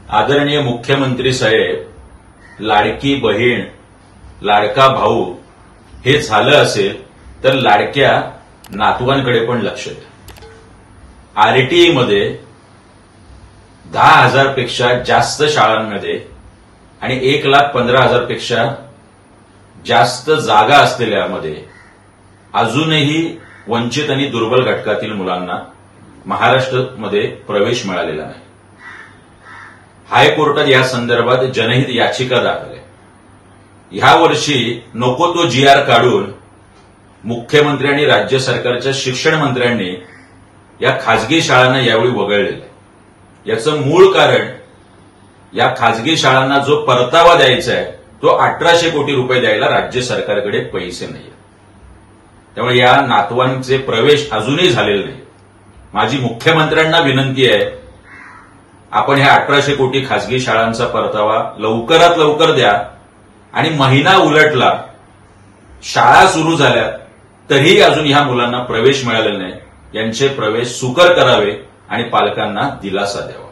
आदरणीय मुख्यमंत्री साहेब, लाडकी बहीण, लाडका भाऊ हे झालं असेल तर लाडक्या नातवांकडे पण लक्ष द्या. आरटीईमध्ये 10,000 पेक्षा जास्त शाळांमध्ये आणि 1,15,000 पेक्षा जास्त जागा असलेल्यामध्ये अजूनही वंचित आणि दुर्बल घटकातील मुलांना महाराष्ट्रामध्ये प्रवेश मिळालेला नाही. हायकोर्टात या संदर्भात जनहित याचिका दाखल आहे. ह्या वर्षी नको तो GR काढून मुख्यमंत्री आणि राज्य सरकारच्या शिक्षण मंत्र्यांनी या खासगी शाळांना यावेळी वगळलेलं आहे. याचं मूळ कारण या खासगी शाळांना जो परतावा द्यायचा आहे तो 1,800 कोटी रुपये द्यायला राज्य सरकारकडे पैसे नाही. त्यामुळे या नातवांचे प्रवेश अजूनही झालेले नाही. माझी मुख्यमंत्र्यांना विनंती आहे, आपण ह्या 1,800 कोटी खासगी शाळांचा परतावा लवकरात लवकर द्या आणि महिना उलटला, शाळा सुरू झाल्या तरीही अजून ह्या मुलांना प्रवेश मिळालेला नाही. यांचे प्रवेश सुकर करावे आणि पालकांना दिलासा द्यावा.